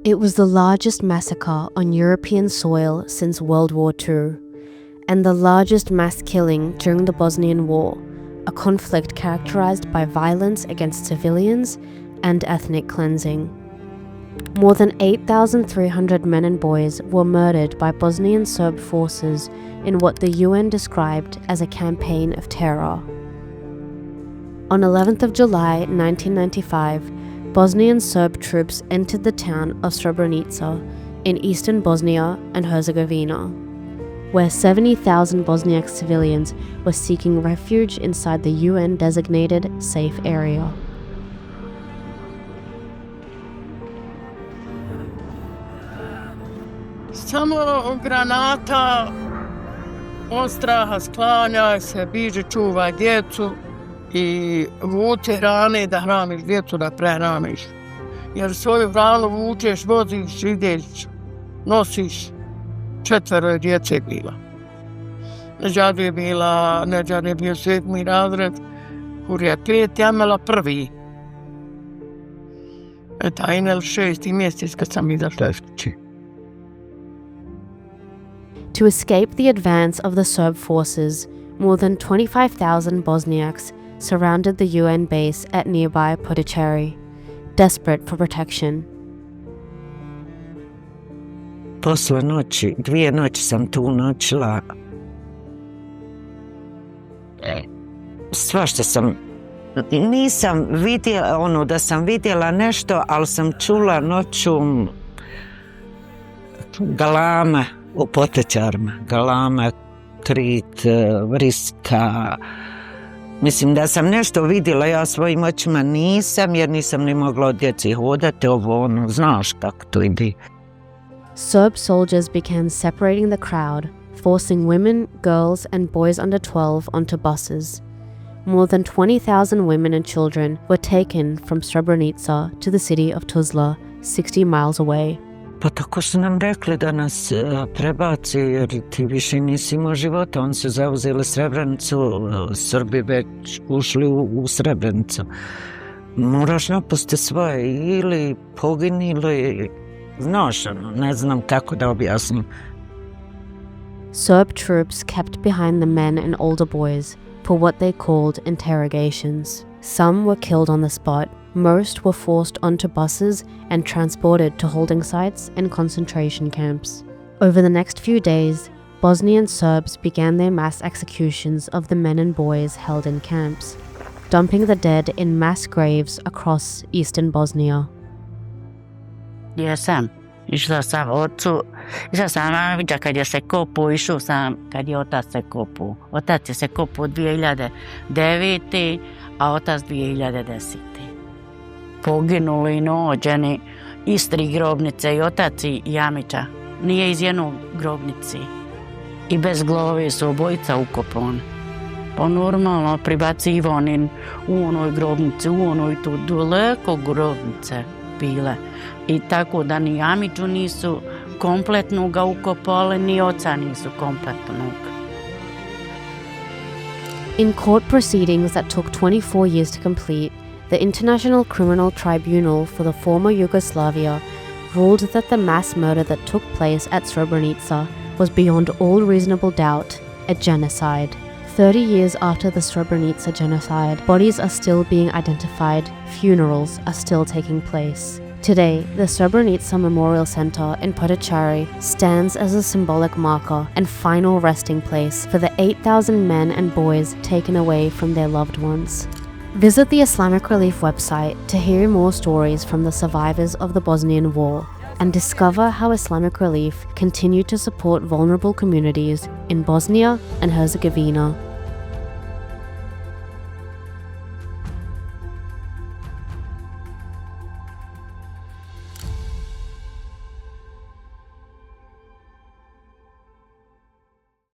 It was the largest massacre on European soil since World War II, and the largest mass killing during the Bosnian War, a conflict characterized by violence against civilians and ethnic cleansing. More than 8,300 men and boys were murdered by Bosnian Serb forces in what the UN described as a campaign of terror. On 11th of July 1995, Bosnian Serb troops entered the town of Srebrenica in eastern Bosnia and Herzegovina, where 70,000 Bosniak civilians were seeking refuge inside the UN-designated safe area. Samo granata, od straha sklanjaj se, biži čuvaj djecu i vuče hrane da hraniš djecu, da prehraniš. Jer svoju hranu vučeš, voziš, ideš, nosiš. 4 djece bila. Neđad je bio 7. razred, kurija 5, ja imala 1. Eta inel 6. mjesec kad sam izašla iz kuće. To escape the advance of the Serb forces, more than 25,000 Bosniaks surrounded the UN base at nearby Podiceri, desperate for protection. Posle noći, 2 noći sam tu noćila. Svašta sam, nisam vidjela, da sam vidjela nešto, ali sam čula noću galame u potećarima, galame, krik, vriska. Mislim da sam nešto vidjela, ja svojim očima nisam, jer nisam ni mogla od djeci hodati, znaš kako to ide. Serb soldiers began separating the crowd, forcing women, girls, and boys under 12 onto buses. More than 20,000 women and children were taken from Srebrenica to the city of Tuzla, 60 miles away. Pa tako su nam rekli da nas prebaci, jer ti više nisi imao života. Oni su zauzeli Srebrenicu, Srbi već ušli u Srebrenicu. Moraš napustiti svoje, ili pogini, ili znaš, ne znam kako da objasnim. Serb troops kept behind the men and older boys for what they called interrogations. Some were killed on the spot. Most were forced onto buses and transported to holding sites and concentration camps. Over the next few days, Bosnian Serbs began their mass executions of the men and boys held in camps, dumping the dead in mass graves across eastern Bosnia. Jesam. Išla sam vidio kad je se kopu, išao sam kad je otac se kopu. Otac je se kopu 2009. a otac 2010. Poginuli i nođeni iz 3 grobnice, i otac i Jamića. Nije iz jednog grobnici. I bez glave su obojica ukopani. Pa normalno pribacivani u onoj grobnici, u onoj tu daleko grobnice bile. I tako da ni Jamiću nisu kompletno ga ukopali, ni oca nisu kompletno. In court proceedings that took 24 years to complete, the International Criminal Tribunal for the former Yugoslavia ruled that the mass murder that took place at Srebrenica was beyond all reasonable doubt a genocide. 30 years after the Srebrenica Genocide, bodies are still being identified, funerals are still taking place. Today, the Srebrenica Memorial Center in Podiceri stands as a symbolic marker and final resting place for the 8,000 men and boys taken away from their loved ones. Visit the Islamic Relief website to hear more stories from the survivors of the Bosnian War and discover how Islamic Relief continued to support vulnerable communities in Bosnia and Herzegovina.